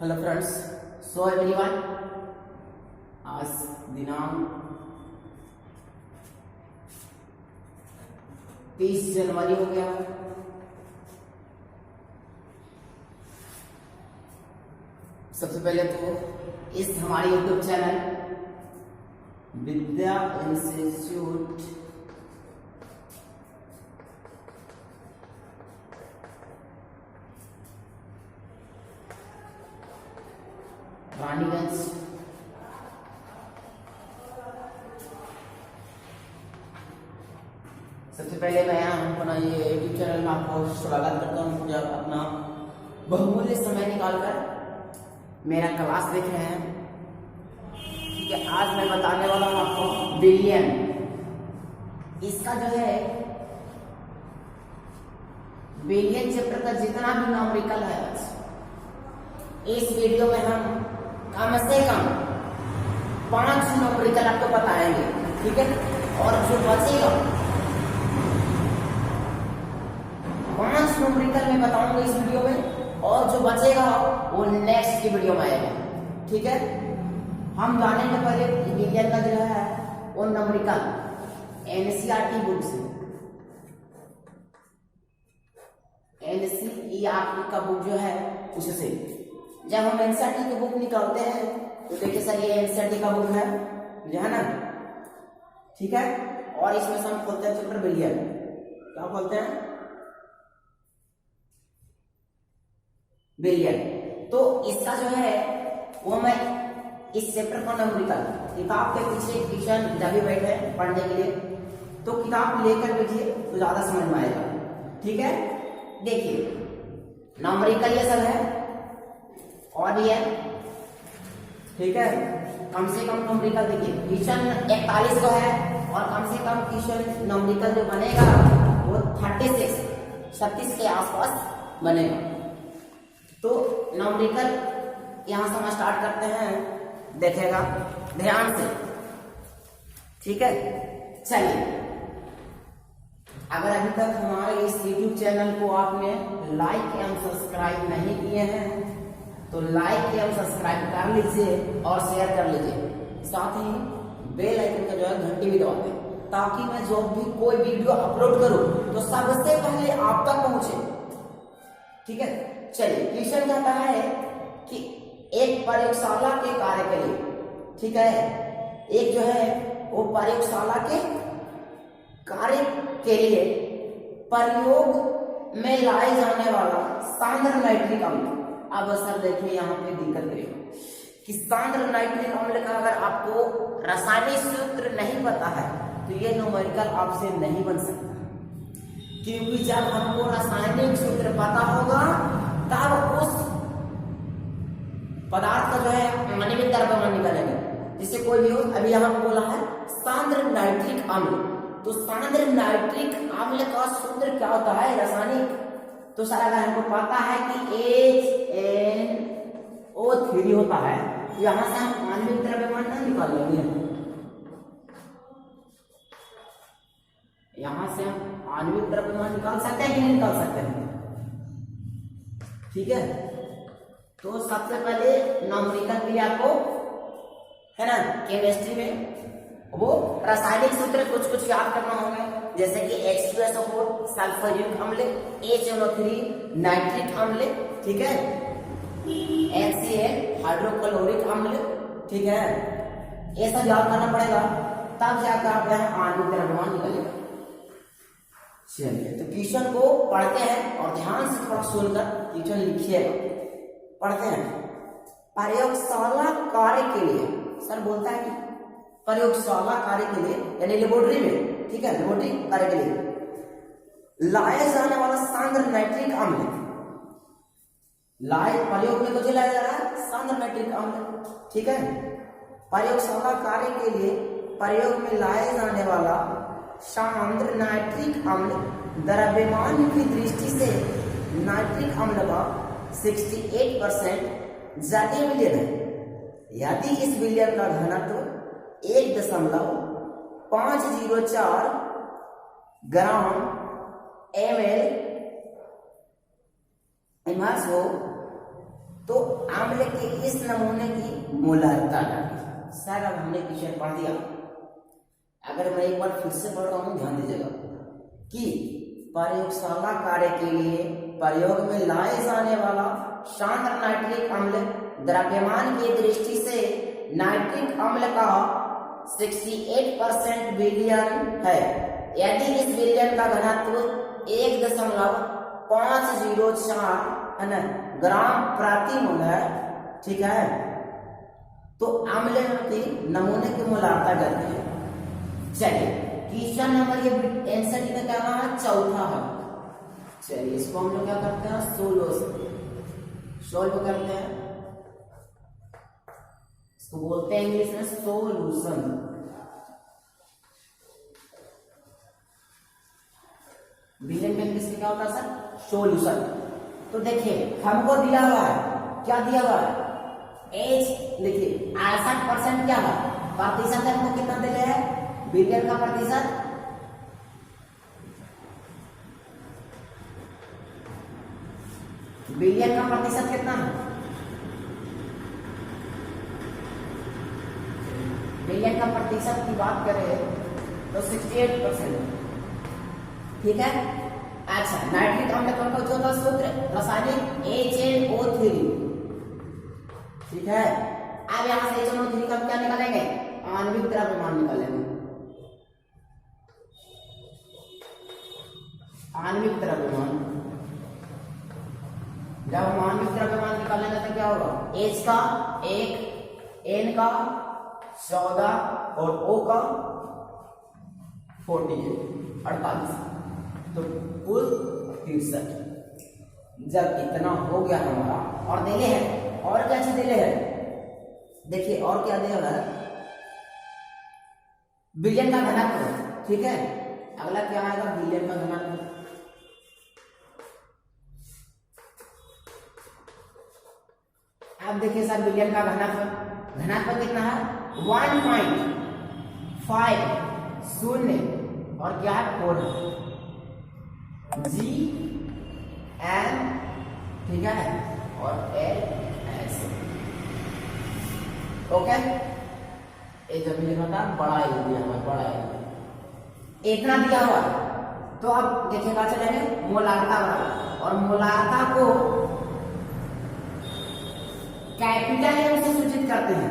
Hello friends, so everyone, आज दिनांक 30 जनवरी हो गया। सबसे पहले तो इस हमारे यूट्यूब चैनल विद्या इंस्टीट्यूट रानीगंज सबसे पहले मैं अपना ये यूट्यूब चैनल में आपको स्वागत करता हूँ। जब अपना बहुमूल्य समय निकालकर मेरा क्लास देख रहे हैं, ठीक है। आज मैं बताने वाला हूँ आपको बिलियन। इसका जो है बिलियन चैप्टर का जितना भी न्यूमेरिकल है, इस वीडियो में हम कम से कम 5 न्यूमेरिकल आपको बताएंगे, ठीक है। और जो बचेगा 5 न्यूमेरिकल मैं बताऊंगा इस वीडियो में, और जो बचेगा वो नेक्स्ट की वीडियो में आएगा, ठीक है। हम जानेंगे पहले बिलियन का जो है वो न्यूमेरिकल एनसीईआरटी बुक से, एनसीईआरटी का बुक जो है उससे। जब हम एनसीईआरटी की बुक निकालते हैं तो देखिए सर, ये एनसीईआरटी का बुक है जो है ना, ठीक है। और इसमें से हम खोलते हैं चैप्टर बिलियन। क्या खोलते हैं? बिलियन। तो इसका जो है वो मैं इस चैप्टर का न्यूमेरिकल किताब के पीछे ट्यूशन जब भी बैठे पढ़ने के लिए तो किताब लेकर बैठिए तो ज्यादा समझ में आएगा, ठीक है। देखिए न्यूमेरिकल ये सब है और भी है, ठीक है। कम से कम न्यूमेरिकल देखिए क्वेश्चन 41 का है, और कम से कम क्वेश्चन न्यूमेरिकल जो बनेगा वो 36 के आसपास बनेगा। तो न्यूमेरिकल यहां से हम स्टार्ट करते हैं, देखेगा ध्यान से, ठीक है। चलिए, अगर अभी तक हमारे इस यूट्यूब चैनल को आपने लाइक एवं सब्सक्राइब नहीं किए हैं तो लाइक एवं सब्सक्राइब कर लीजिए और शेयर कर लीजिए। साथ ही बेल आइकन का जो है घंटी भी दबा दें, ताकि मैं जो भी कोई वीडियो अपलोड करूं तो सबसे पहले आप तक पहुंचे, ठीक है। चलिए, क्वेश्चन कहता है कि एक प्रयोगशाला के कार्य के लिए, ठीक है, एक जो है वो प्रयोगशाला के कार्य के लिए प्रयोग में लाए जाने वाला सांद्र नाइट्रिक अम्ल। अब सर देखिए यहाँ पे दिक्कत करेगा कि सांद्र नाइट्रिक अम्ल का अगर आपको रासायनिक सूत्र नहीं पता है तो ये न्यूमेरिकल आपसे नहीं बन सकता, क्योंकि जब हमको रासायनिक सूत्र पता होगा तब उस पदार्थ का जो है आणविक द्रव्यमान निकलेगा, जिससे कोई भी हो। अभी यहाँ बोला है सांद्र नाइट्रिक अम्ल, तो सांद्र नाइट्रिक अम्ल का सूत्र क्या होता है रासायनिक? तो सर अगर हमको पता है कि HNO3 होता है, तो यहां से हम आणविक द्रव्यमान नहीं निकाल लेंगे, यहां से हम आणविक द्रव्यमान निकाल सकते हैं कि नहीं निकाल सकते हैं, ठीक है। तो सबसे पहले न्यूमेरिकल के लिए आपको है ना केमिस्ट्री में वो रासायनिक सूत्र कुछ याद करना होगा, जैसे कि H2SO4 सल्फ्यूरिक अम्ल, HNO3 नाइट्रिक अम्ल, ठीक है, NaCl हाइड्रोक्लोरिक अम्ल, ठीक है। ये सब याद करना पड़ेगा, तब जाकर आप आणविक द्रव्यमान निकलेगा। चलिए, तो क्वेश्चन को पढ़ते हैं और ध्यान से थोड़ा सुनकर क्वेश्चन लिखिएगा। पढ़ते हैं। प्रयोगशाला कार्य के लिए, सर बोलता है कि प्रयोगशाला कार्य के लिए यानी लेबोरेटरी में, ठीक है, लेबोरेटरी कार्य के लिए लाया जाने वाला सांद्र नाइट्रिक अम्ल, लाए प्रयोग में कुछ लाया जा रहा है सांद्र नाइट्रिक अम्ल, ठीक है। प्रयोगशाला कार्य के लिए प्रयोग में लाए जाने वाला सांद्र नाइट्रिक अम्ल द्रव्यमान की दृष्टि से नाइट्रिक अम्ल का 68% जटिल विलयन है। यदि इस विलयन का घनत्व 1.504 ग्राम ml इमर्स हो तो अम्ल के इस नमूने की मोलारिता जानी। सर अब हमने क्वेश्चन पढ़ दिया, अगर मैं एक बार फिर से पढ़ रहा हूँ, ध्यान दीजिएगा कि प्रयोगशाला कार्य के लिए प्रयोग में लाए जाने वाला शांत नाइट्रिक अम्ल द्रव्यमान की दृष्टि से नाइट्रिक अम्ल का 68% विलयन है। यदि इस विलयन का घनत्व 1.504 है ना ग्राम प्रति मोल है, ठीक है, तो अम्ल की नमूने की मोलारिता करते हैं। चलिए क्वेश्चन नंबर ये आंसर का क्या है, चौथा है। चलिए इसको हम लोग क्या करते हैं, सोल्व करते हैं। इसको बोलते हैं इंग्लिश में सोल्यूशन। विलयन का इंग्लिश में क्या होता है सर, सोल्यूशन। तो देखिए हमको दिया हुआ है, क्या दिया हुआ है, एच देखिए 68% क्या है प्रतिशत है, हमको कितना दे रहे हैं विलयन का प्रतिशत, विलयन का प्रतिशत कितना है, विलयन का प्रतिशत की बात करें तो 68%, ठीक है। अच्छा नाइट्रिक अम्ल कौन का होता है सूत्र, रासायनिक HNO3, ठीक है। अब यहां से HNO3 का क्या निकालेंगे, आणविक द्रव्यमान निकालेंगे, आणविक द्रव्यमान। जब हम आणविक द्रव्यमान निकालेंगे तो क्या होगा, H का 1, N का 14 और O का 48, तो कुल 63। जब इतना हो गया हमारा, और देले है, और क्या चीज देले है, देखिए और क्या दिया है, विलयन का घनत्व, ठीक है। अगला क्या आएगा, विलयन का घनत्व। अब देखिए सर विलयन का घनत्व, घनत्व कितना है 1.50 और क्या है 4 G N, ठीक है, और L S, ओके। ये जब लिखा था बड़ा दिया हुआ, बड़ा इतना दिया हुआ, तो अब देखिएगा चलेंगे मोलारिता बराबर, और मोलारिता को कैपिटल एम से सूचित करते हैं,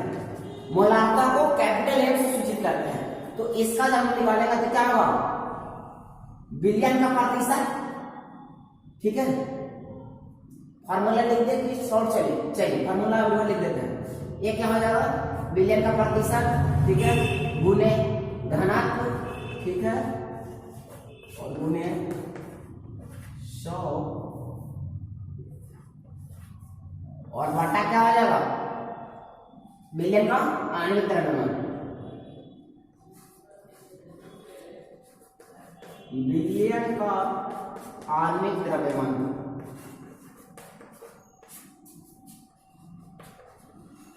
मोलारिता को कैपिटल एम से सूचित करते हैं। तो इसका जब हम निकालेगा तो क्या होगा, विलयन का प्रतिशत, ठीक है। फार्मूला लिख दे कि शॉर्ट, चलिए फार्मूला लिख देते हैं। ये क्या हो जाएगा, विलयन का प्रतिशत, ठीक है, गुने घनत्व, ठीक है, और गुने 100 और बटा क्या हो जाएगा, विलयन का आणविक द्रव्यमान, विलयन का आणविक द्रव्यमान,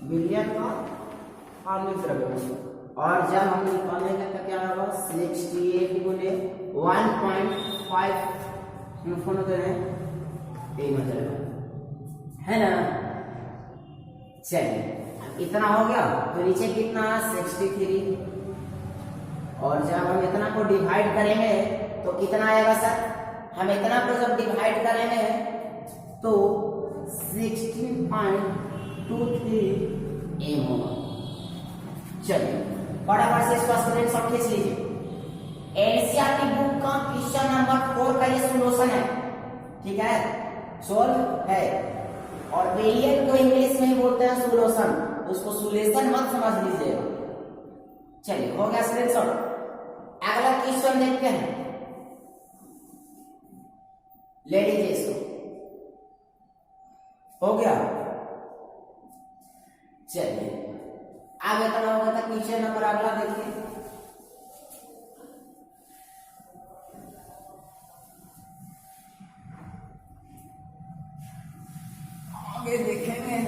विलयन का आणविक द्रव्यमान। और जब हम निकालेंगे तो क्या होगा, 68 गुने 1.5 है ना। चलिए इतना हो गया, तो नीचे कितना 63, और जब हम इतना को डिवाइड करेंगे तो कितना आएगा सर, हम इतना को जब डिवाइड करेंगे तो 16.23 एम होगा। चलिए फटाफट से इसका स्क्रीनशॉट खींच लीजिए। एनसीईआरटी बुक का क्वेश्चन नंबर 4 का ये सॉल्यूशन है, ठीक है, सोल्व है। और विलयन को इंग्लिश में बोलते हैं सॉल्यूशन, उसको सॉल्यूशन मत समझ लीजिएगा। चलिए हो गया स्क्रीनशॉट। अगला क्वेश्चन देखते हैं, ले लीजिए इसको, हो गया। चलिए आगे तक होगा था क्वेश्चन नंबर अगला देखिए। आगे देखेंगे,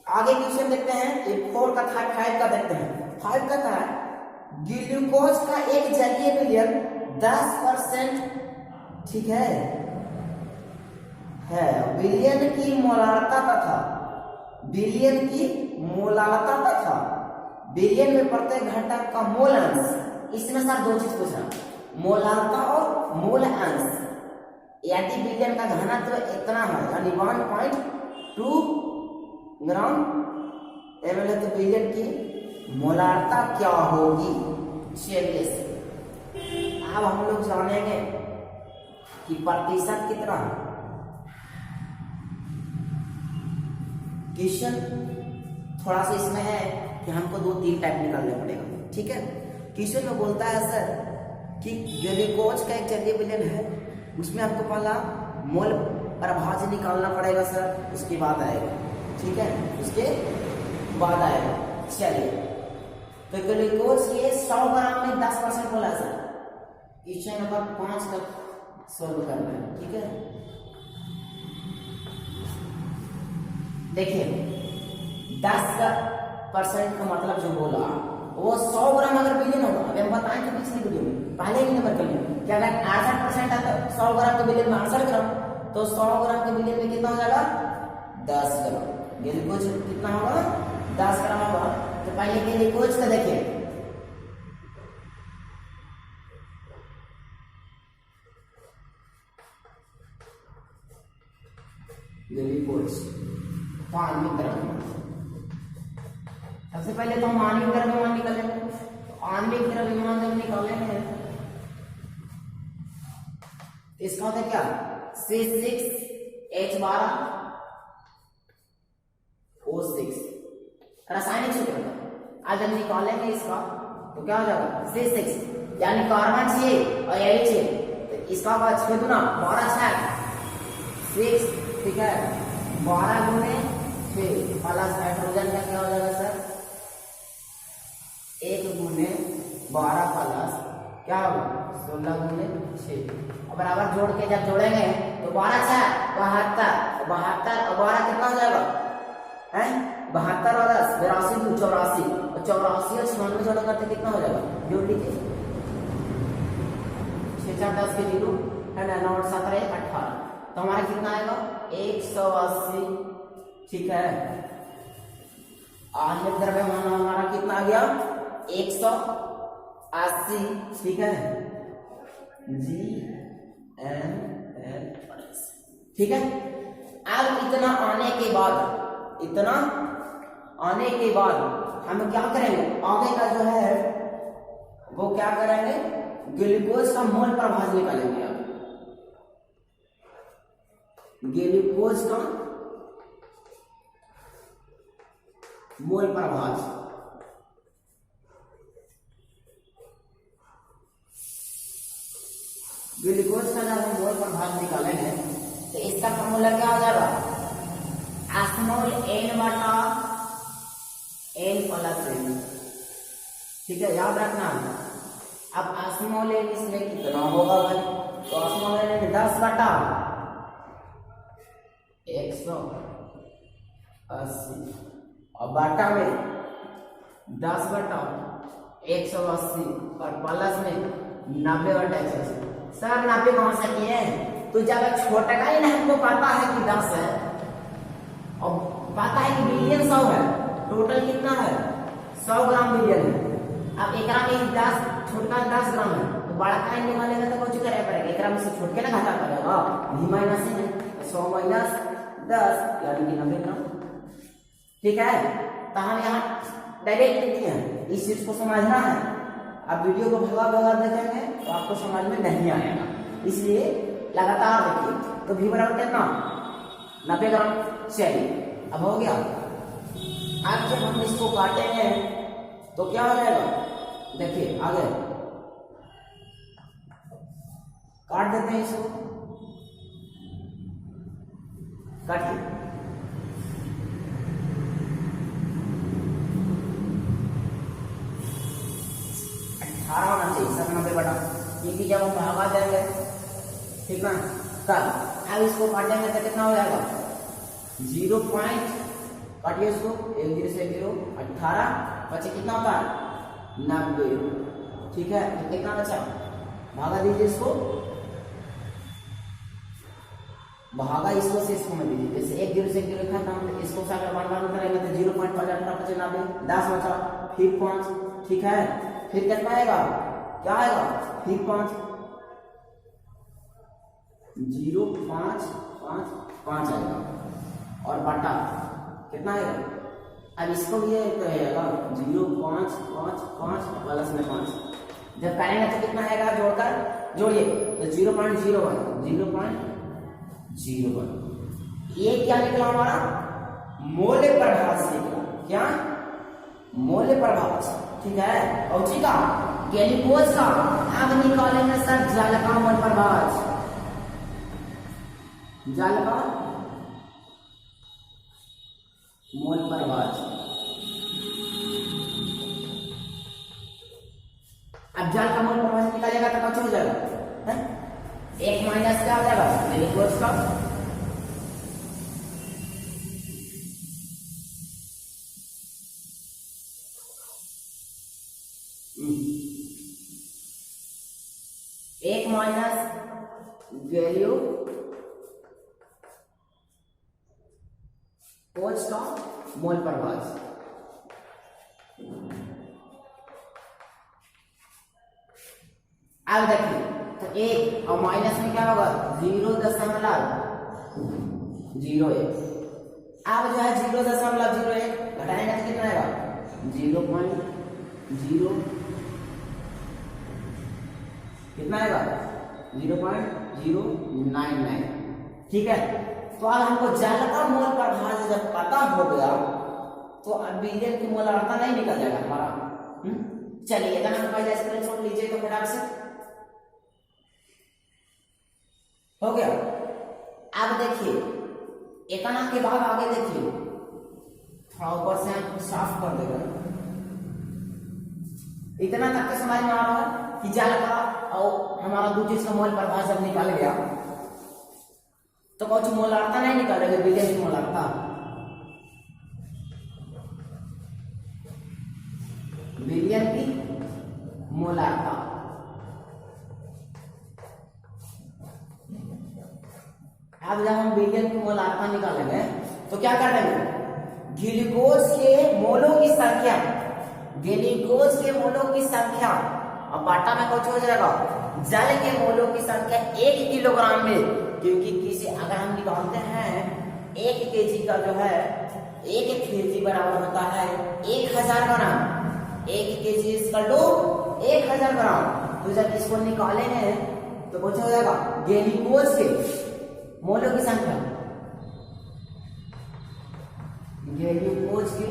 आगे क्वेश्चन देखते हैं। ये 4 का था, 5 का देखते हैं। 5 का था, ग्लूकोज का एक जलीय विलयन 10%, ठीक है, है बिलियन की मोलारता तथा बिलियन की मोलारता तथा बिलियन में प्रत्येक घटक का मोल अंश। इसमें सर दो चीज पूछा, मोलारता और मोल अंश। यदि बिलियन का घनत्व इतना है यानी 1.2 ग्राम एमएल है तो बिलियन की मोलारता क्या होगी। चलिए अब हम लोग जानेंगे कि प्रतिशत कितना है। क्वेश्चन थोड़ा सा इसमें है कि हमको 2-3 टाइप निकालना पड़ेगा, ठीक है। क्वेश्चन में बोलता है सर कि ग्लूकोज का एक जलीय विलयन है, उसमें हमको पहला मोल प्रभाज्य निकालना पड़ेगा सर, उसके बाद आएगा, ठीक है, उसके बाद आएगा। चलिए तो ग्लूकोज के 100 ग्राम में 10% बोला सर। क्वेश्चन नंबर 5 तक सोल्व करना है, ठीक है। देखिए 10% का मतलब जो बोला वो 100 ग्राम अगर बिलियन होगा, अभी हम बताएंगे पिछली वीडियो में, पहले ही नंबर कर लें कि अगर 68% आता 100 ग्राम के बिलियन में 68 ग्राम, तो 100 ग्राम के बिलियन में कितना हो जाएगा 10 ग्राम। ग्लूकोज कितना होगा 10 ग्राम होगा। तो पहले ग्लूकोज का देखिए, ग्लूकोज आणविक द्रव्यमान। सबसे पहले तो हम आणविक द्रव्यमान निकालेंगे। तो आणविक द्रव्यमान जब निकालेंगे इसका होता है क्या C6H12O6 रासायनिक सूत्र। आज जब निकालेंगे इसका तो क्या हो जाएगा C6 यानी कार्बन 6 और यही 6, तो इसका बाद 6 गुना 12 6, ठीक है, 12 गुने 6 प्लस हाइड्रोजन का क्या हो जाएगा सर 1 गुने 12 प्लस क्या होगा 16 गुने 6। अब बराबर जोड़ के जब जोड़ेंगे तो 12 6 72 और 12 कितना हो जाएगा है 72 और 10 82 84 और 84 और 96 जोड़ करते कितना हो जाएगा, जोड़ लीजिए 6 4 10 के 0 है ना, 9 7 18, तो हमारा कितना आएगा 180, ठीक है। आणविक द्रव्यमान हमारा कितना आ गया 180, ठीक है, GML, ठीक है। अब इतना आने के बाद हम क्या करेंगे, आगे का जो है वो क्या करेंगे, ग्लूकोज का मोल प्रभाज्य निकालेंगे। अब ग्लूकोज का मोल प्रभाज्य, ग्लूकोज का जब हम मोल प्रभाज्य निकालेंगे तो इसका फॉर्मूला क्या हो जाएगा एस्मोल N बटा N प्लस N, ठीक है, याद रखना। अब एस्मोल N इसमें कितना होगा भाई, तो एस्मोल N 10 बटा 180 और बाटा में 10 बटा 180 और प्लस में 90 बटा 180। सर 90 कौन सा किए, तो जब छोटा का ही ना हमको पता है कि 10 है और पता है कि बिलियन 100 है, टोटल कितना है 100 ग्राम बिलियन है। अब एक में 10 छोटा 10 ग्राम है तो बड़ा का निकालेगा तो कुछ करे पड़ेगा, एक में से छोट के ना घटा पड़ेगा, भी माइनस है 100 माइनस 10 यानी कि 90 ग्राम, ठीक है। तो हम यहाँ डायरेक्ट लिखते हैं, इस चीज को समझना है। अब वीडियो को भगा देखेंगे तो आपको समझ में नहीं आएगा, इसलिए लगातार देखिए। तो भी बराबर कितना 90 ग्राम। चलिए अब हो गया। अब जब हम इसको काटेंगे तो क्या हो जाएगा, देखिए आगे काट देते हैं इसको, काटिए। होना चाहिए 97 बटा, क्योंकि जब हम भागा देंगे ठीक ना तब। अब इसको काटेंगे तो कितना हो जाएगा 0 पॉइंट, काटिए इसको 1 0 से 0 18 बचे कितना होता है 90, ठीक है। तो कितना बचा भागा दीजिए इसको भागा इसको से इसको में दीजिए। जैसे एक जीरो से एक जीरो लिखा था, इसको से अगर 1 1 करेंगे तो 0.5 10 बचा, फिर 5, ठीक है। फिर कितना आएगा, क्या आएगा, फिर 5 0 5 5 5 आएगा, और बटा कितना आएगा, अब इसको भी ये कहेगा 0 5 5 5 प्लस में 5, जब करेंगे तो कितना आएगा, जोड़कर जोड़िए तो 0.01 0.01। ये क्या निकला हमारा, मूल्य प्रभाव से निकला, क्या मूल्य प्रभाव, ठीक है। और ठीक है, ग्लूकोज का अब निकालेंगे सर जल का मूल प्रभाव, जल का मूल प्रभाव। अब जल का मूल प्रभाव निकालेगा तो कैसे हो जाएगा, एक माइनस क्या हो जाएगा, ग्लूकोज का एक माइनस ग्लूकोज का मोल प्रभाव। अब देखिए तो एक और माइनस में क्या होगा, 0.01। अब जो है 0.01 घटाएंगे तो कितना आएगा, 0.0 कितना आएगा, 0.099, ठीक है। तो अब हमको जल का मोल प्रभाव जब पता हो गया तो अब विलयन की मोलारता नहीं निकल जाएगा हमारा। चलिए इतना हम पहले स्क्रीनशॉट लीजिए तो फटाक से हो गया। अब देखिए इतना के बाद आगे देखिए, थोड़ा ऊपर से हम साफ कर देगा। इतना तक के समझ में आ रहा है कि जल का और हमारा दो चीज का मोल प्रभाव जब निकाल गया तो कुछ मोलारता नहीं निकालेगा, विलयन की मोलारता, विलयन की मोलारता। अब जब हम विलयन की मोलारता निकालेंगे तो क्या कर देंगे, ग्लूकोज के मोलों की संख्या, ग्लूकोज के मोलों की संख्या और बाटा में कुछ हो जाएगा, जल के मोलों की संख्या 1 किलोग्राम में, क्योंकि किसी अगर हम निकालते हैं 1 केजी का जो है 1 केजी बराबर होता है 1000 ग्राम, 1 केजी इसका 1000 ग्राम। तो जब इसको निकालेंगे तो कुछ हो जाएगा, ग्लूकोज के मोलों की संख्या, ग्लूकोज के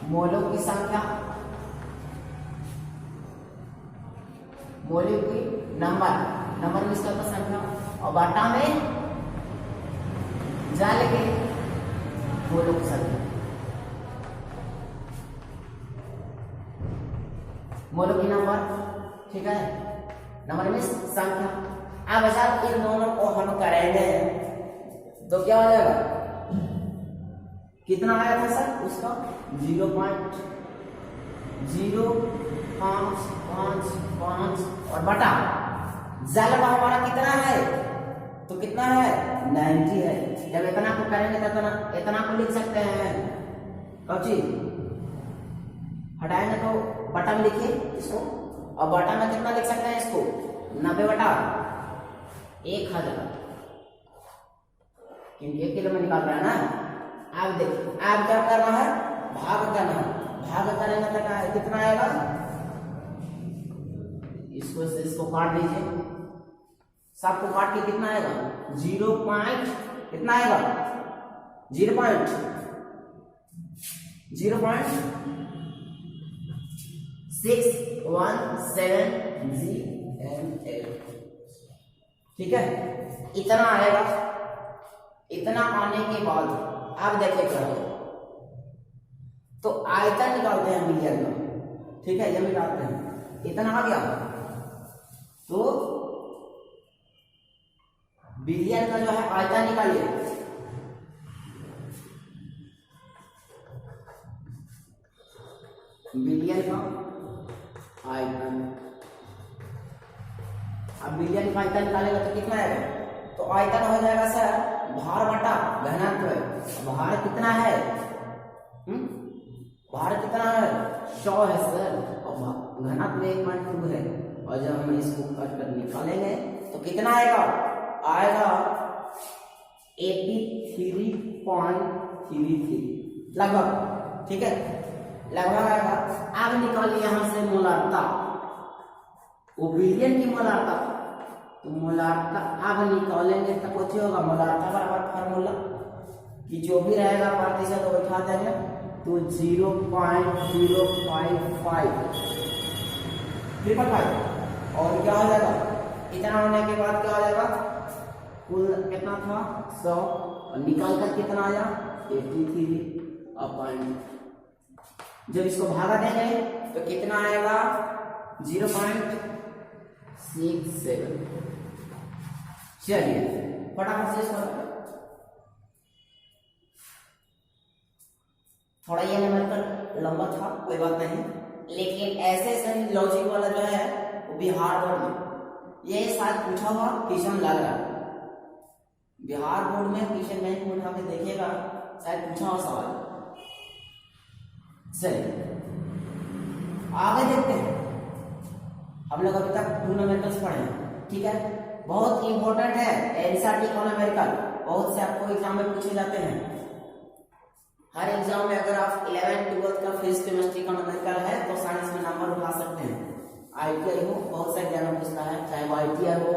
मोलों की संख्या, मोलिक की नंबर में इसका संख्या, और बाटा में जल के मोलों की संख्या, मोलों की नंबर, ठीक है, नंबर में संख्या। अब जब इन दोनों को हम करेंगे तो क्या हो जाएगा, कितना आया था सर उसका, 0.0555 और बटा जल का हमारा कितना है, तो कितना है 90 है। जब इतना को करेंगे तो इतना को लिख सकते हैं, कौची हटाएंगे तो बटा में लिखिए इसको, और बटा में कितना लिख सकते हैं इसको, 90/1000, क्योंकि 1 किलो में निकाल रहा है ना। अब देखिए अब क्या करना है, भाग करना है, भाग करेंगे तो कितना आएगा, इसको काट दीजिए, सबको काट के कितना आएगा, 0. कितना आएगा, 0.617 GML, ठीक है। इतना आएगा। इतना आने के बाद अब देखिए क्या होगा, तो आयतन निकालते हैं विलयन का, ठीक है, ये निकालते हैं, इतना आ गया तो विलयन का जो है आयतन निकालिए, विलयन का आयतन। अब विलयन का आयतन निकालेगा तो कितना आएगा, तो आयतन हो जाएगा सर भार बटा घनत्व। भार कितना है? भार कितना है? 100 है सर, और घनत्व 1.2 है। और जब हम इसको कट कर निकालेंगे तो कितना आएगा? आएगा 83.33 लगभग, ठीक है, लगभग आएगा। अब निकालिए यहां से मोलारता, ओबिलियन की मोलारता। तो मोलारता अब निकालेंगे तो कुछ होगा, मोलारता बराबर फार्मूला कि जो भी रहेगा प्रतिशत वो उठा देंगे, तो 0.055 और क्या हो जाएगा? इतना होने के बाद क्या हो जाएगा? कुल कितना था? 100, और निकाल कर कितना आया? 83 अपॉइंट। जब इसको भागा देंगे तो कितना आएगा? 0.67। चलिए फटाफट से इसको थोड़ा ये नंबर लंबा था, कोई बात नहीं, लेकिन ऐसे सही लॉजिक वाला जो है वो बिहार बोर्ड में ये शायद पूछा हुआ क्वेश्चन लग रहा है। बिहार बोर्ड में क्वेश्चन बैंक उठा के देखिएगा, शायद पूछा हुआ सवाल। चलिए आगे देखते हैं। हम लोग अभी तक 2 न्यूमेरिकल्स पढ़े हैं, ठीक है, बहुत इंपॉर्टेंट है एनसीईआरटी का न्यूमेरिकल, बहुत से आपको एग्जाम में पूछे जाते हैं। हर एग्जाम में अगर आप 11th 12th का फिजिक्स केमिस्ट्री का न्यूमेरिकल है तो साइंस में नंबर उठा सकते हैं। आईटीआई हो, बहुत से एग्जाम में पूछता है, चाहे वो आईटीआई हो,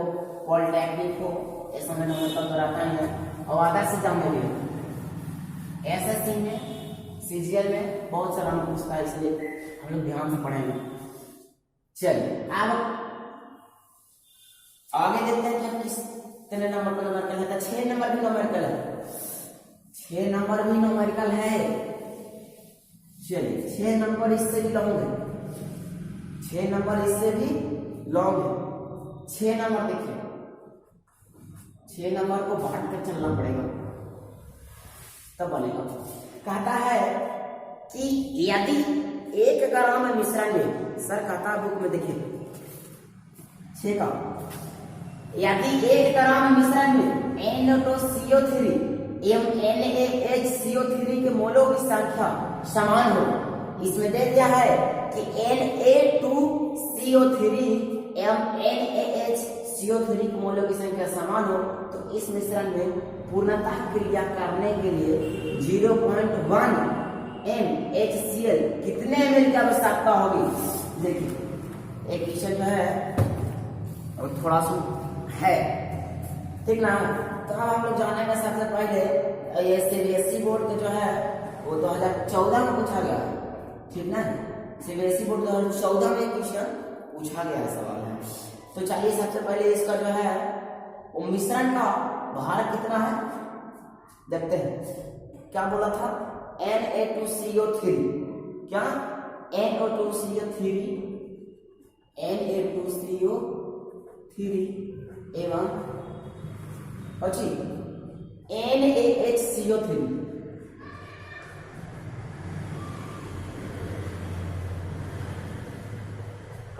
पॉलिटेक्निक हो, ऐसा में न्यूमेरिकल तो रहता ही है। और आदर्श एग्जाम में भी, एसएससी में, सीजीएल में बहुत सारा नंबर पूछता है, इसलिए हम लोग ध्यान से पढ़ेंगे। चलिए अब आगे देखते हैं कि कितने नंबर का न्यूमेरिकल है। तो 6 नंबर भी न्यूमेरिकल है, 6 नंबर भी न्यूमेरिकल है। चलिए 6 नंबर इससे भी लॉन्ग है, 6 नंबर इससे भी लॉन्ग है। 6 नंबर देखिए, 6 नंबर को बांट कर चलना पड़ेगा तब बनेगा। कहता है कि यदि 1 ग्राम मिश्रण में, सर कहता है बुक में देखिए 6 का, यदि 1 ग्राम मिश्रण में NO2CO3 एवं NaHCO3 के मोलों की संख्या समान हो। इसमें दे दिया है कि Na2CO3 एवं NaHCO3 के मोलों की संख्या समान हो, तो इस मिश्रण में पूर्णतः क्रिया करने के लिए 0.1 MHCl कितने ml की आवश्यकता होगी। देखिए एक क्वेश्चन जो है और थोड़ा सा है, ठीक ना। तो हम लोग जानेंगे सबसे पहले ये सीबीएसई बोर्ड के जो है वो 2014 में पूछा गया, ठीक ना। सीबीएसई बोर्ड 2014 में क्वेश्चन पूछा गया सवाल है। तो चलिए सबसे पहले इसका जो है वो मिश्रण का भार कितना है देखते हैं। क्या बोला था? Na2CO3, क्या NO2CO3 एवं अच्छी NaHCO3।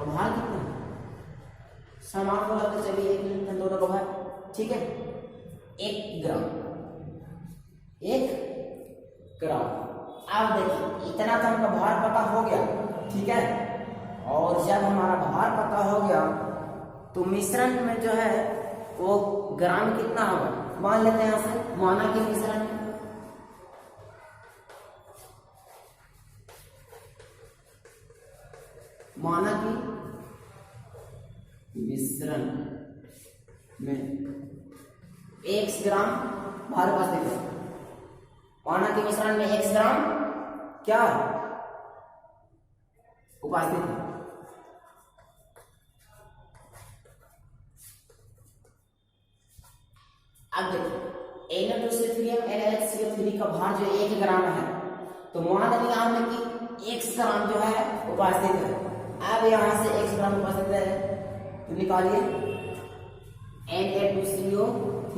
भार कितना समान बोला तो चलिए 1 मिनट दोनों का भार, ठीक है, 1 ग्राम। अब देखिए इतना तो हमका भार पता हो गया, ठीक है। और जब हमारा भार पता हो गया तो मिश्रण में जो है वो ग्राम कितना होगा मान लेते हैं। यहाँ से माना कि मिश्रण में x ग्राम भार उपस्थित है। माना कि मिश्रण में x ग्राम क्या उपस्थित है। अब देखिए Na2CO3 और NaHCO3 का भार जो 1 ग्राम है, तो मान लिया हमने कि x ग्राम जो है उपस्थित है। अब यहां से x ग्राम उपस्थित है तो निकालिए Na2CO3।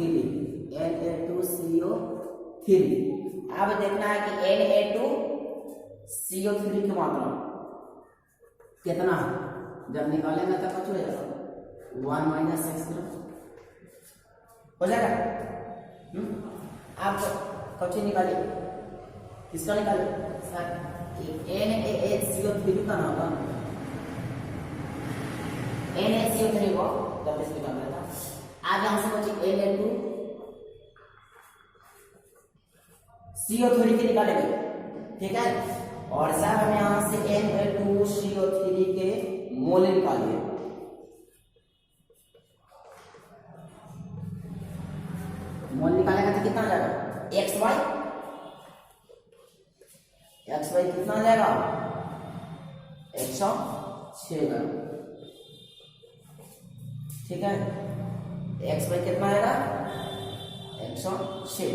अब देखना है कि Na2CO3 की मात्रा कितना है। जब निकालेंगे तब कुछ हो जाएगा 1 - x ग्राम हो जाएगा। आप कौन निकालिए, किसका निकालिए सर, NaHCO3 का नाम NaCO3 को जल्दी से निकाल लेता। अब यहां से बची Na2CO3 के निकालेंगे, ठीक है। और सर हम यहां से Na2CO3 के मोल निकालिए। मोल निकालेगा तो कितना आ जाएगा, XY कितना आ जाएगा, 106, ठीक है। XY कितना आएगा, 106।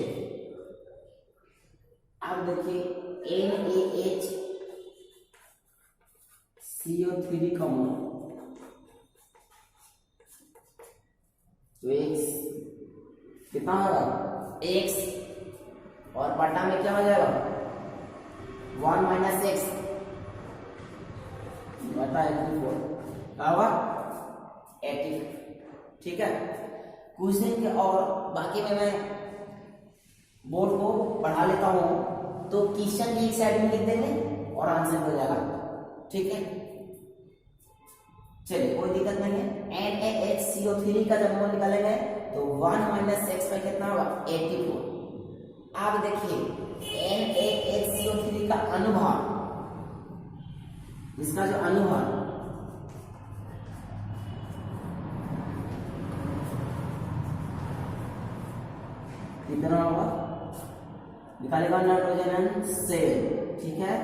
अब देखिए NaHCO3 का मोल, तो X कितना होगा, X और बटा में क्या हो जाएगा, 1 - X बटा 84 क्या होगा, 80, ठीक है। कुछ दिन के और बाकी में मैं बोर्ड को पढ़ा लेता हूं, तो क्वेश्चन भी एक साइड में लिख देंगे और आंसर हो जाएगा, ठीक है। चलिए कोई दिक्कत नहीं है। NaHCO3 का जब मोल निकालेंगे तो 1 - X पे कितना होगा, 84। अब देखिए NaHCO3 का अनुभार, इसका जो अनुभार कितना होगा, निकालेगा नाइट्रोजन 7, ठीक है।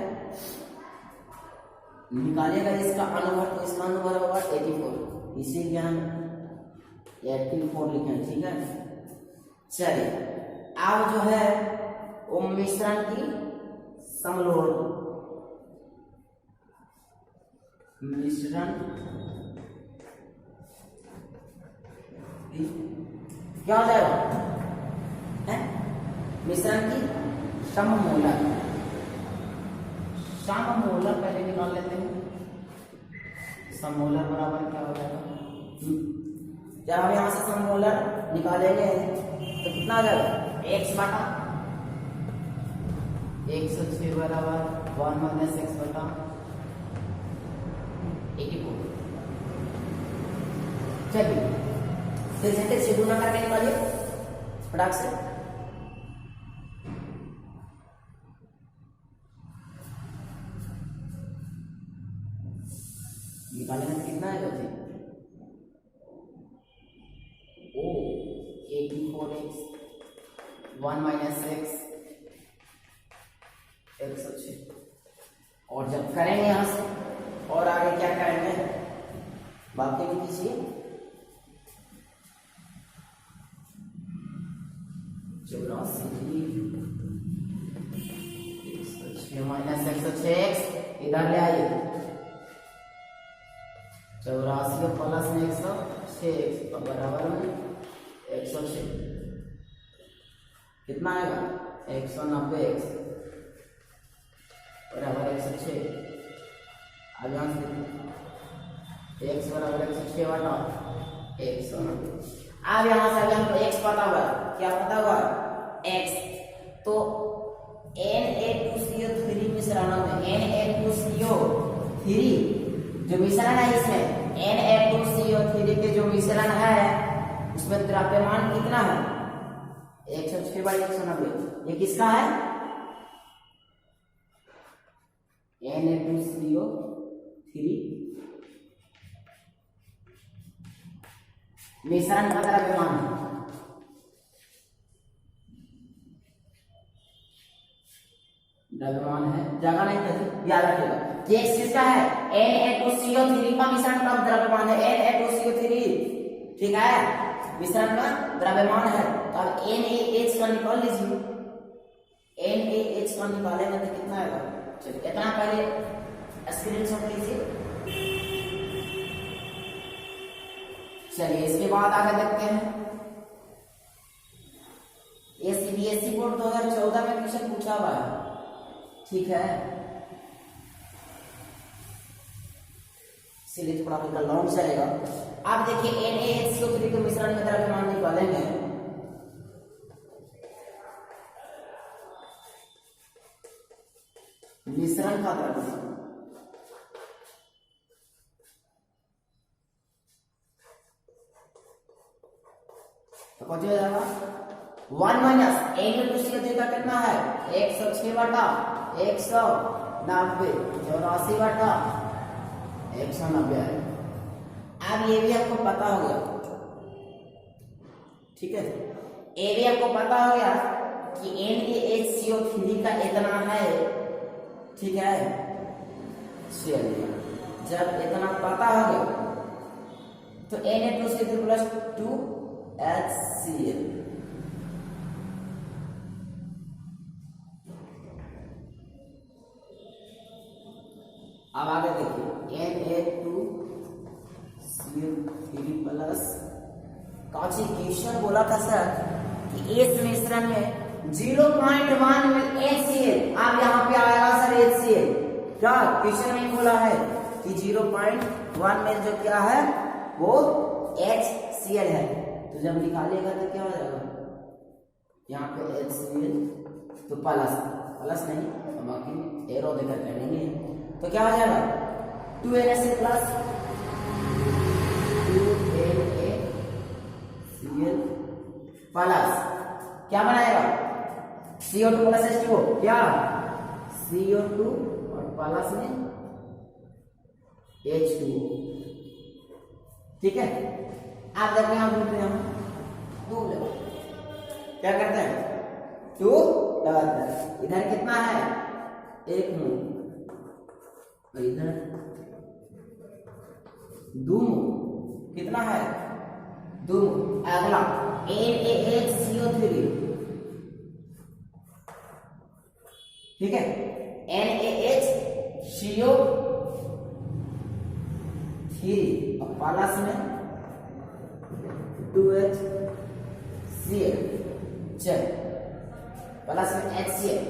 निकालेगा इसका अनुभार, तो इसका अनुभार होगा 84, इसीलिए हम 84 लिखे, ठीक है। चलिए अब जो है वो मिश्रण की समलोड़, मिश्रण क्या हो जाएगा, है मिश्रण की सममूलक, सममूलक पहले निकाल लेते हैं। सममूलक बराबर क्या हो जाएगा, जब हम यहां से सममूलक निकालेंगे तो कितना आ जाएगा, X बटा 106 बराबर 1 - X बटा 84। चलिए फिर से गुना करके निकालिए फटाक से। निकालेंगे तो कितना आएगा, 84X 1 - X 106। और जब करेंगे यहां से और आगे क्या करेंगे, बाकी भी कीजिए। 84 - 106X इधर ले आइए, 84 प्लस में 106 तो बराबर में 106, कितना आएगा, 190X बराबर 106। अब यहाँ से X बराबर 106 बटा 190। अब यहाँ से अगर हमको X पता हुआ, क्या पता हुआ, X, तो Na2CO3 मिश्रण में Na2CO3 जो मिश्रण है, इसमें Na2CO3 के जो मिश्रण है उसमें द्रव्यमान कितना है, 106/190। ये किसका है, Na2CO3 मिश्रण का द्रव्यमान है। द्रव्यमान है, जगह नहीं था, याद रखिएगा। ये किसका है, Na2CO3 का मिश्रण का द्रव्यमान है, Na2CO3, ठीक है, मिश्रण का द्रव्यमान है। तो अब NaH का निकाल लीजिए, NaH का निकालेंगे तो कितना आएगा, चलिए इतना पहले स्क्रीनशॉट लीजिए। चलिए इसके बाद आगे देखते हैं। ये CBSE बोर्ड 2014 में क्वेश्चन पूछा हुआ है, ठीक है, इसलिए थोड़ा लॉन्ग चलेगा। अब देखिए NaHCO3 के मिश्रण में द्रव्यमान निकालेंगे मिश्रण का द्रव्य। तो कौन हो जाएगा 1 माइनस N/2 का कितना है 106 बटा 190 84 बटा 190 है। अब ये भी आपको पता हो गया, ठीक है, ये भी आपको पता हो गया कि NaHCO3 का इतना है, ठीक है। चलिए जब इतना पता हो गया तो Na2CO3 प्लस 2HCl, अब आगे देखिए Na2CO3 प्लस काची क्वेश्चन बोला था सर कि इस मिश्रण में 0.1 में HCl, अब यहाँ पे आएगा सर HCl, क्या क्वेश्चन में बोला है कि 0.1 में जो क्या है वो HCl है, तो जब निकालिएगा तो क्या हो जाएगा यहाँ पे HCl, तो प्लस प्लस नहीं तो बाकी एरो देकर करेंगे, तो क्या हो जाएगा 2NaCl प्लस 2NaCl प्लस क्या बनाएगा CO2 प्लस H2O, क्या CO2 और प्लस में H2O, ठीक है। आप देखते हैं हम क्या करते हैं 2 इधर कितना है 1 मोल और इधर 2 मोल, कितना है 2 मोल। अगला NaHCO3, ठीक है, NaHCO3 और प्लस में 2HCl, चल प्लस में HCl,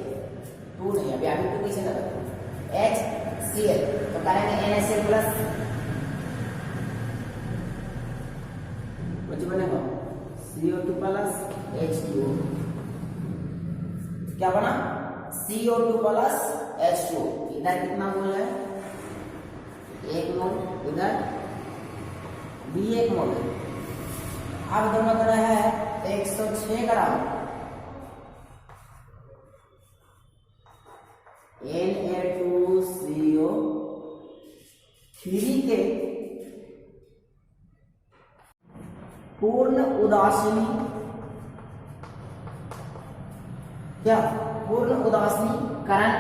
2 नहीं अभी आगे 2 पीछे लगा HCl, तो करेंगे NaCl प्लस कुछ बनेगा CO2 प्लस H2O, क्या बना CO2 प्लस H2O, इधर कितना मोल है 1 मोल, इधर भी 1 मोल है। अब दोनों तरह है 106 ग्राम Na2CO3 के पूर्ण उदासीनी, क्या पूर्ण उदासीनीकरण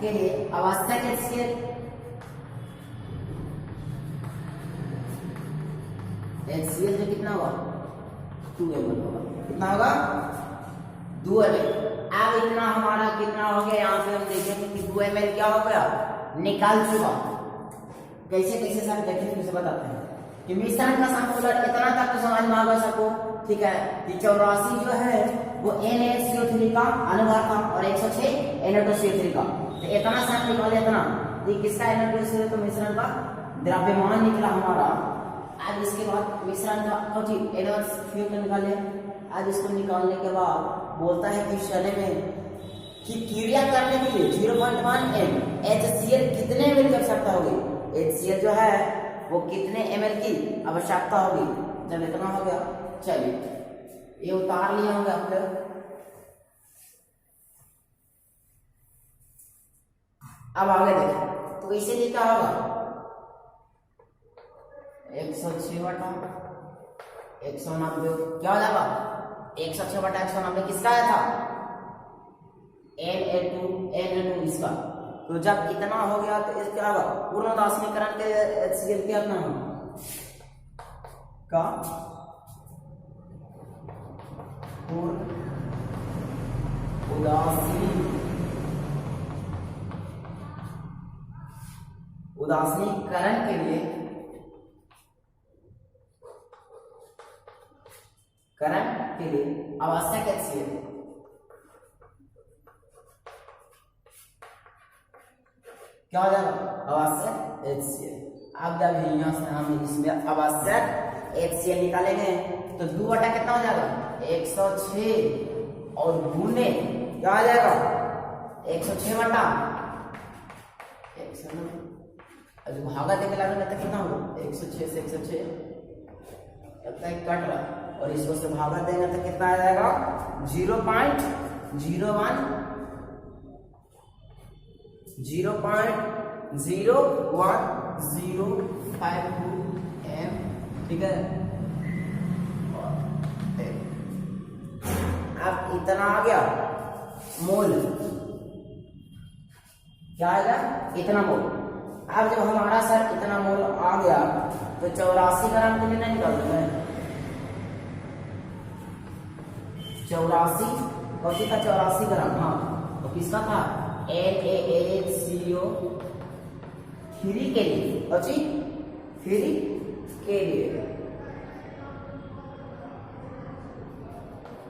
के लिए आवश्यक HCl जो कितना होगा 2 ml होगा, कितना होगा 2 ml। अब इतना हमारा कितना हो गया, यहाँ पे हम देखेंगे कि 2 ml क्या हो गया निकाल चुका। कैसे कैसे सर देखें फिर से बताते हैं कि मिश्रण का संतुलन इतना तक तो समझ में आ गया सबको, ठीक है, कि 84 जो है वो NaCO3 का अनुभाग था और 106 Na2CO3 का, तो इतना सा निकाले, इतना ये किसका Na2CO3 तो मिश्रण का द्रव्यमान निकला हमारा। आज इसके बाद मिश्रण का Na2CO3 का निकाले। आज इसको निकालने के बाद बोलता है कि शले में कि क्रिया करने के लिए 0.1 m HCl कितने ml की आवश्यकता होगी, HCl जो है वो कितने ml की आवश्यकता होगी। जब इतना हो गया, चलिए ये उतार लिए होंगे आप लोग। अब आगे देखें तो इसीलिए क्या होगा 106 बटा 190, क्या हो जाएगा 106 बटा 190 किसका आया था Na2 इसका। तो जब इतना हो गया तो इस क्या होगा पूर्ण उदासीनीकरण के HCl क्या करना का पूर्ण उदासीनीकरण के लिए आवश्यक HCl क्या हो जाएगा आवश्यक HCl। अब जब यहाँ से हम इसमें आवश्यक HCl निकालेंगे तो 2 बटा कितना हो जाएगा 106 और गुने क्या आ जाएगा 106 बटा 106 भागा देके लाने तक कितना होगा 106 से 106 कट रहा और इसको से भागा देंगे तो कितना आ जाएगा 0.0102 m, ठीक है। अब इतना आ गया मोल, क्या आएगा इतना मोल। अब जब हमारा सर इतना मोल आ गया तो 84 ग्राम के लिए नहीं निकाल देंगे 84 कौन था 84 ग्राम, हाँ तो किसका था NaHCO 3 के लिए, अच्छी 3 के लिए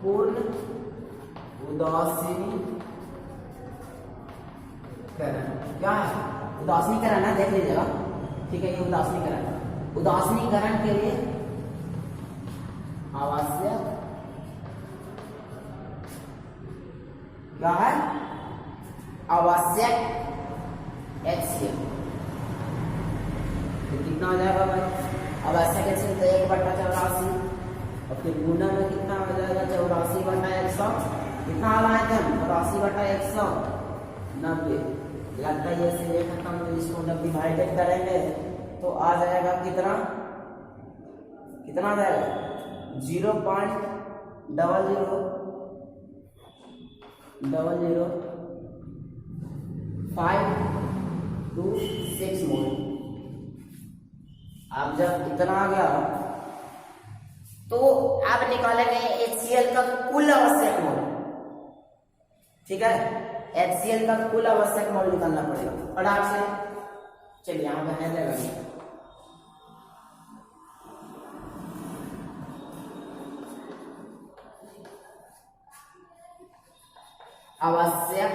पूर्ण उदासीनीकरण, क्या है उदासीनीकरण है, देख लीजिएगा, ठीक है। ये उदासीनीकरण, उदासीनीकरण के लिए आवश्यक क्या है आवश्यक HCl, तो कितना हो जाएगा भाई आवश्यक HCl तो 1 बटा 84 और फिर गुना में कितना हो जाएगा 84 बटा 100, कितना आना है 84 बटा 190, लगता है जैसे ये खत्म तो इसको जब डिवाइडेड करेंगे तो आ जाएगा कितना कितना आ जाएगा 0.000526 मोल। अब जब इतना आ गया तो अब निकालेंगे HCl का कुल आवश्यक मोल, ठीक है। HCl का कुल आवश्यक मोल निकालना पड़ेगा फटाक से। चलिए यहाँ पे है जगह आवश्यक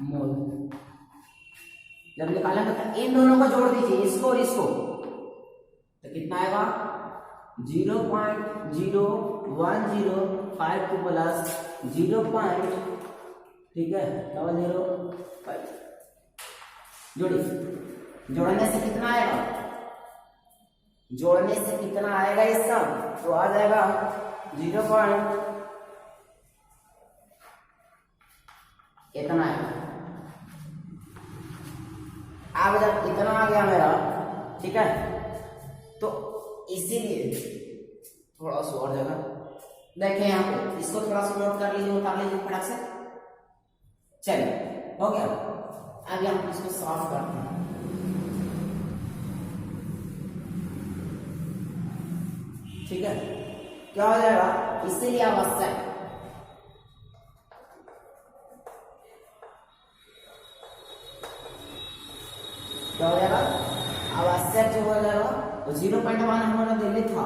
मोल जब निकालेंगे तो इन दोनों को जोड़ दीजिए, इसको और इसको, तो कितना आएगा 0.01052 प्लस 0. ठीक है 005 जोड़िए, जोड़ने से कितना आएगा, जोड़ने से कितना आएगा इसका, तो आ जाएगा 0. इतना आएगा। अब जब इतना आ गया मेरा, ठीक है, तो इसीलिए थोड़ा सा और जगह देखें यहाँ पे, इसको थोड़ा सा नोट कर लीजिए, उतार लीजिए फटाक से। चलिए हो गया। अब यहाँ इसको साफ करते हैं, ठीक है। क्या हो जाएगा, इसीलिए आवश्यक क्या हो जाएगा, आवश्यक जो हो जाएगा तो 0.1 हमारा दिल्ली था,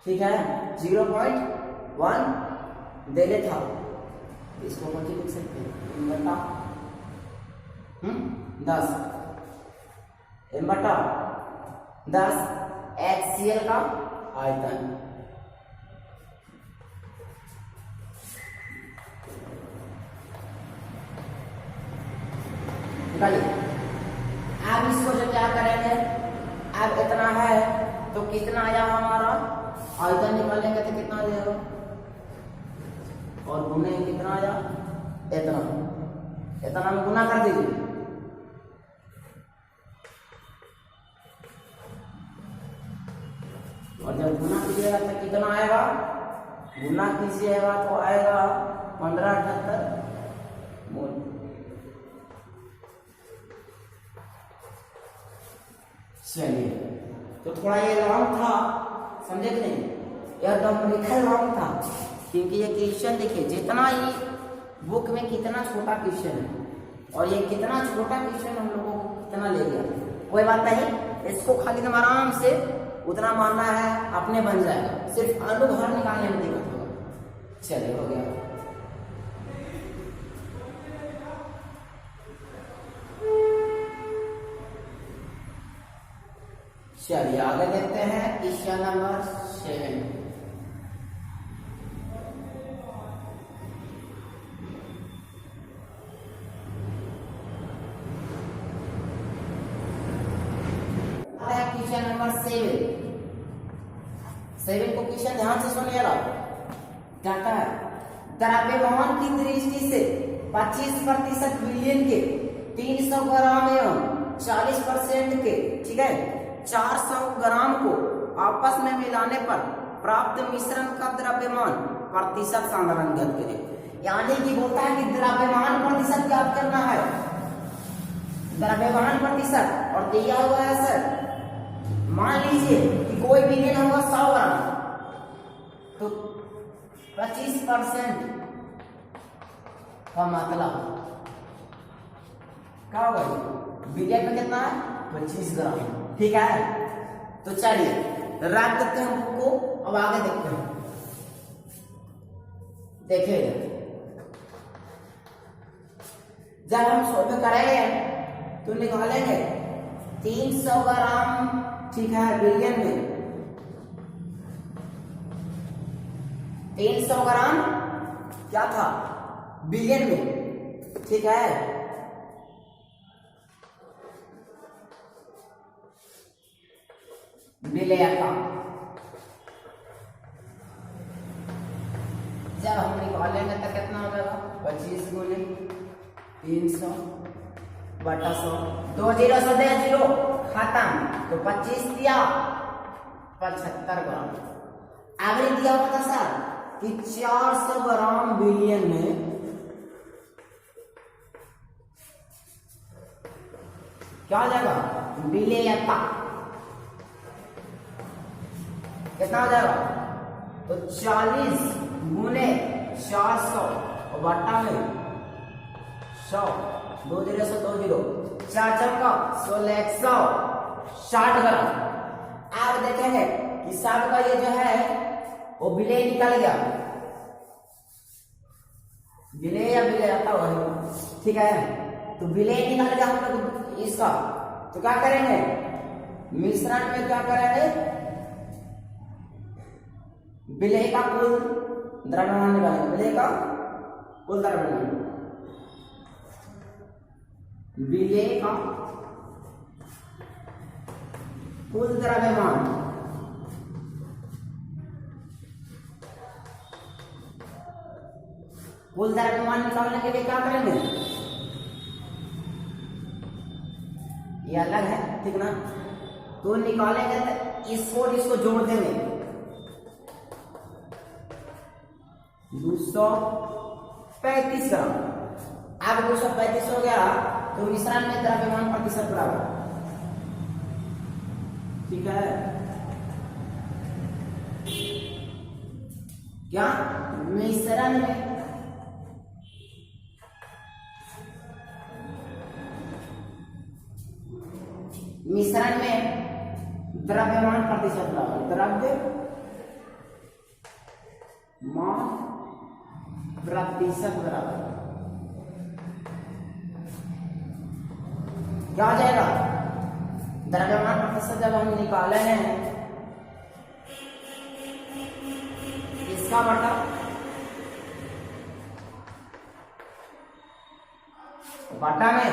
ठीक है 0.1 दिल्ली था, इसको कौन लिख सकते हैं बटा 10 बटा 10 HCl का आयतन, निकालिए। अब इसको जो क्या करेंगे, अब इतना है तो कितना आया हमारा आयतन निकालेंगे तो कितना आ जाएगा, और गुने कितना आया इतना, इतना में गुना कर दीजिए, और जब गुना कीजिएगा तो कितना आएगा, गुना कीजिएगा तो आएगा 1578 मोल। चलिए, तो थोड़ा ये लॉन्ग था, समझे कि नहीं, एकदम लिखल लॉन्ग था, क्योंकि ये क्वेश्चन देखिए जितना ही बुक में कितना छोटा क्वेश्चन है, और ये कितना छोटा क्वेश्चन हम लोगों को कितना ले गया, कोई बात नहीं, इसको खाली तुम आराम से उतना मानना है, अपने बन जाएगा, सिर्फ अनुभव निकालने में दिक्कत होगा। चलिए हो गया। चलिए आगे देखते हैं क्वेश्चन नंबर 7। क्वेश्चन नंबर 7 को क्वेश्चन ध्यान से सुनिएगा। क्या कहा है? द्रव्यमान की दृष्टि से 25% विलियन के 300 ग्राम एवं 40% के, ठीक है, 400 ग्राम को आपस में मिलाने पर प्राप्त मिश्रण का द्रव्यमान प्रतिशत सांद्रण ज्ञात करें। यानी कि बोलता है कि द्रव्यमान प्रतिशत ज्ञात करना है। द्रव्यमान प्रतिशत और दिया हुआ है सर, मान लीजिए कि कोई विलियन होगा 100 ग्राम, तो 25% का मतलब क्या होगा? विलियन में कितना है? 25 ग्राम, ठीक है। तो चलिए रख देते हैं बुक को, अब आगे देखते हैं। देखिए जब हम सॉल्व करेंगे तो निकालेंगे 300 ग्राम, ठीक है, विलियन में 300 ग्राम क्या था? बिलियन में, ठीक है। बिलियन का जब हम निकालेंगे तो कितना हो जाएगा? 25 गुने 300 बटा 100, 2 0 से 2 0 खत्म, तो 25 दिया 75 ग्राम। आगे दिया हुआ था सर कि 400 ग्राम बिलियन में क्या हो जाएगा? बिलियन का कितना हो जाएगा? तो 40 गुने 400 और बट्टा में 100, 2 0 से 2 0, 4 चौका 16 160 ग्राम। आप देखेंगे कि सब का ये जो है वो विलेय निकल गया, विलेय या विलेय आता वही, ठीक है। तो विलेय निकल गया हम लोग इसका, तो क्या करेंगे? मिश्रण में क्या करेंगे? विलेय का कुल द्रव्यमान निकालेंगे, विलेय का कुल द्रव्यमान, विलेय का कुल द्रव्यमान, कुल द्रव्यमान निकालने के लिए क्या करेंगे? ये अलग है, ठीक ना। तो निकालेंगे तो इसको जोड़ देंगे, 235 ग्राम। अब 235 हो गया तो मिश्रण में द्रव्यमान प्रतिशत बराबर, ठीक है। क्या मिश्रण में द्रव्यमान प्रतिशत बराबर, द्रव्यमान प्रतिशत बराबर क्या हो जाएगा? द्रव्यमान प्रतिशत जब हम निकाले हैं इसका बटा बटा में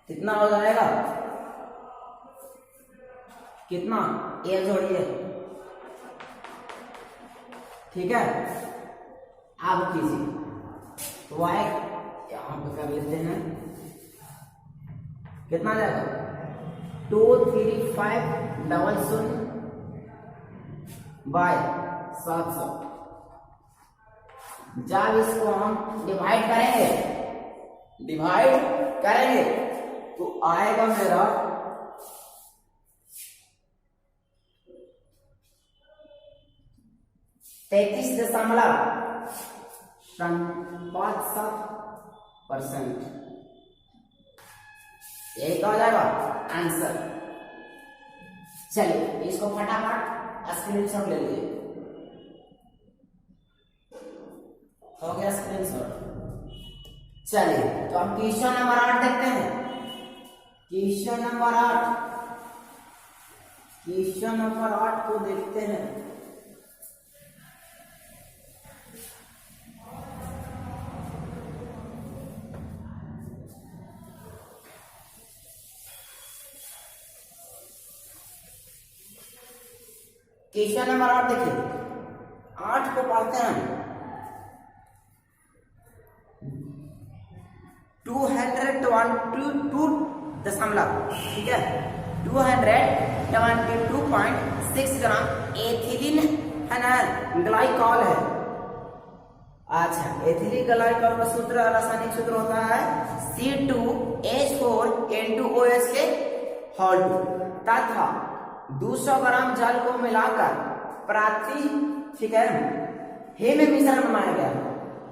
कितना हो जाएगा? कितना? एक जोड़िए, ठीक है। अब कीजिए तो वाई यहां पे कर लेते हैं, कितना जाएगा? 23500 बाय 700। जब इसको हम डिवाइड करेंगे तो आएगा मेरा 33.57%। यही तो हो जाएगा आंसर। चलिए इसको फटाफट स्क्रीनशॉट ले लीजिए। हो गया स्क्रीनशॉट। चलिए तो हम क्वेश्चन नंबर 8 देखते हैं। क्वेश्चन नंबर 8 क्वेश्चन नंबर 8 को देखते हैं। क्वेश्चन नंबर 8 देखिए, 8 को पढ़ते हैं। 222 दशमलव, ठीक है, 222.6 ग्राम एथिलीन है ना, ग्लाइकॉल है। अच्छा, एथिलीन ग्लाइकॉल का सूत्र, रासायनिक सूत्र होता है C2H4N2OH के होल तथा 200 ग्राम जल को मिलाकर प्राथमिक, ठीक है, हे में मिश्रण बनाया गया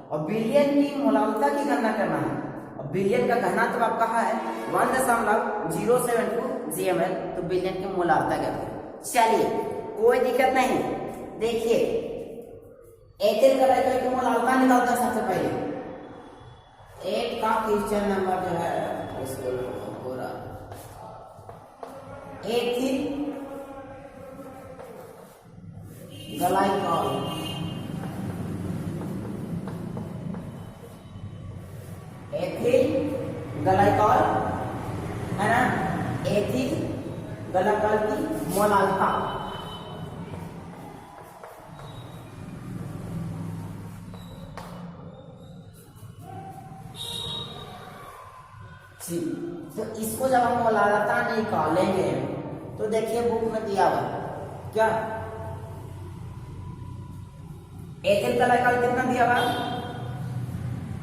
और बिलियन की मोलालता की गणना करना है। और बिलियन का घनत्व आपका है 1.072 GmL, तो बिलियन की मोलालता क्या है। चलिए कोई दिक्कत नहीं, देखिए एथिल ग्लाइकॉल की मोलालता निकालते हैं सबसे पहले। 8 का क्वेश्चन नंबर जो है इसको पूरा, एथिल ग्लाइकॉल, एथिल ग्लाइकॉल है ना, एथिल ग्लाइकॉल की मोलालता। जी, तो इसको जब हम मोलालता निकालेंगे तो देखिए बुक में दिया हुआ क्या, एथिल ग्लाइकॉल कितना दिया हुआ,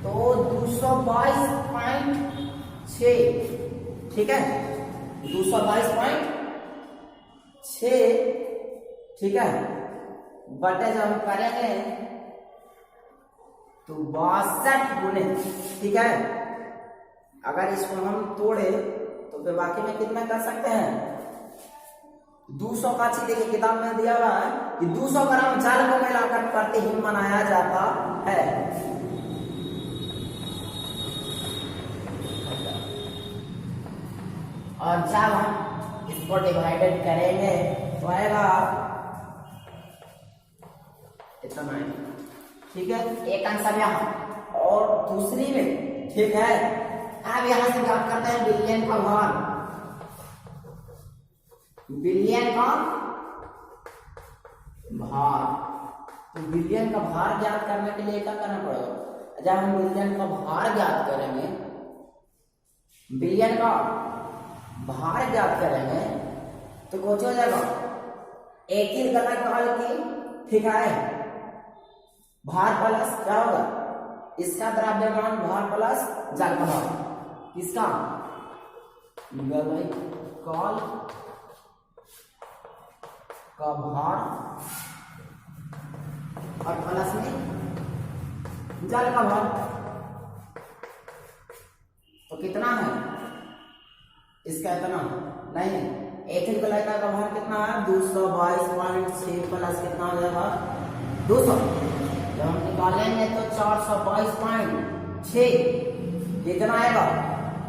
तो 222.6, ठीक है, 222.6, ठीक है, बटे जब हम करेंगे तो 62 गुने, ठीक है। अगर इसको हम तोड़े तो बाकी में कितना कर सकते हैं, 200 का चीज, देखिए किताब में दिया हुआ है कि 200 ग्राम जल को मिलाकर प्रतिहिन बनाया जाता है। और जब हम इसको डिवाइडेड करेंगे तो आएगा इतना, ठीक है, एक आंसर यहाँ और दूसरी में, ठीक है। अब यहां से बात करते हैं बिलियन का भार, बिलियन का भार। तो बिलियन का भार ज्ञात करने के लिए क्या करना पड़ेगा, जब हम बिलियन का भार ज्ञात करेंगे, बिलियन का भार ज्ञात करेंगे तो कुछ हो जाएगा, एथिल ग्लाइकॉल की, ठीक है, भार प्लस क्या होगा, इसका द्रव्यमान भार प्लस जल का भार, किसका, ग्लाइकॉल का भार और प्लस में जल का भार, तो कितना है इसका, इतना नहीं, एथिल ग्लाइकॉल का भार कितना है, 222.6 प्लस कितना हो जाएगा 200, जब हम निकालेंगे तो 422.6, कितना आएगा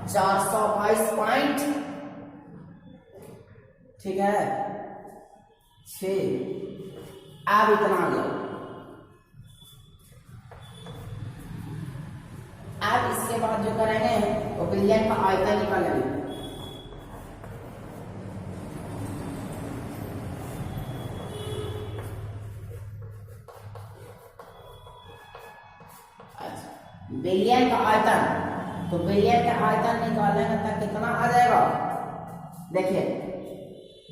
422, ठीक है, 6, अब इतना आ गया। अब इसके बाद जो करेंगे वो बिलियन का आयतन निकालेंगे। बिलियन का आयतन, तो बिलियन का आयतन निकालेंगे तक कितना आ जाएगा, देखिए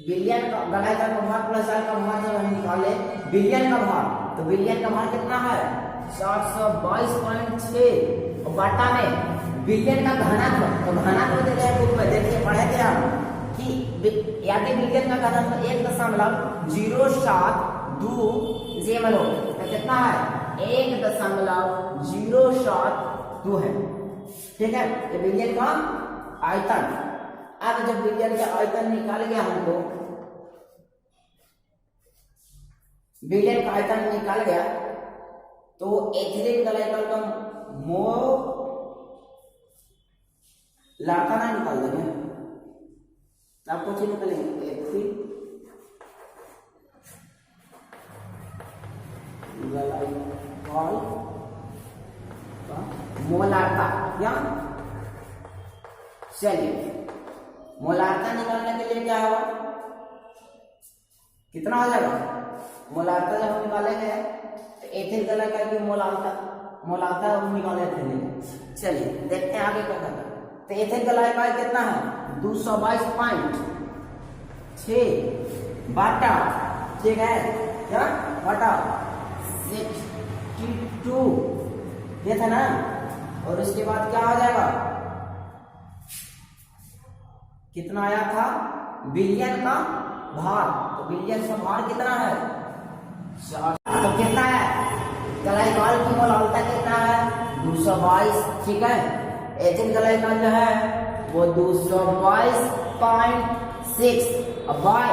बिलियन का ग्लाइकॉल का भार प्लस जल का भार जब हम निकाले बिलियन का भार, तो बिलियन का भार कितना है 422.6 और बटा में बिलियन का घनत्व, तो घनत्व दे रहे बुक में, देखिए पढ़े थे हम कि यदि बिलियन का घनत्व 1.072 GmL हो तो कितना है 1.072 है, ठीक है, ये बिलियन का आयतन। अब जब बिलियन का आयतन निकाल गया हमको, बिलियन का आयतन निकाल गया तो एथिलीन ग्लाइकॉल का मोलालता निकाल देंगे, आप कुछ निकालेंगे, एथिल ग्लाइकॉल मोलारता। क्या? चलिए मोलारता निकालने के लिए क्या होगा, कितना हो जाएगा मोलारता जब हम निकालेंगे तो एथिल ग्लाइकॉल की मोलारता हम निकाले थे। चलिए देखते हैं आगे क्या करना। तो एथिल ग्लाइकॉल कितना है 222.6 बाटा, ठीक है क्या बाटा 62 ये था ना, और उसके बाद क्या हो जाएगा, कितना आया था बिलियन का भार, तो बिलियन का भार कितना है 4। तो कितना है ग्लाइकॉल की मोलारता कितना है 222, ठीक है। एथिल ग्लाइकॉल जो है वो 222.6 बाय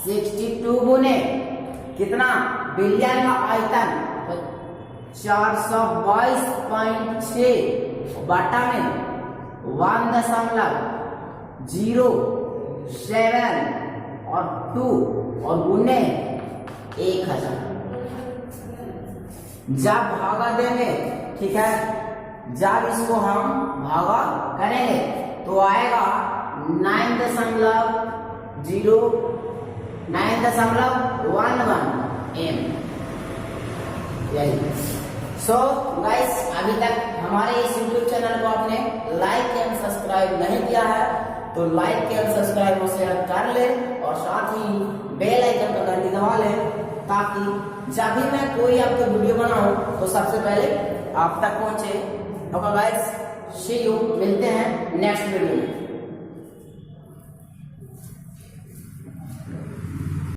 62 गुने कितना बिलियन का आयतन, तो 422.6 बटा में 1.07 और 2 और गुने 1000। जब भागा देंगे, ठीक है, जब इसको हम भागा करेंगे तो आएगा 9.11 m। यही। सो गाइस अभी तक हमारे इस YouTube चैनल को आपने लाइक एंड सब्सक्राइब नहीं किया है तो लाइक एंड सब्सक्राइब उसे कर ले, और साथ ही बेल आइकन का घंटी दबा ले, ताकि जब भी मैं कोई आपको वीडियो बनाऊं तो सबसे पहले आप तक पहुंचे। ओके गाइस, सी यू, मिलते हैं नेक्स्ट वीडियो में।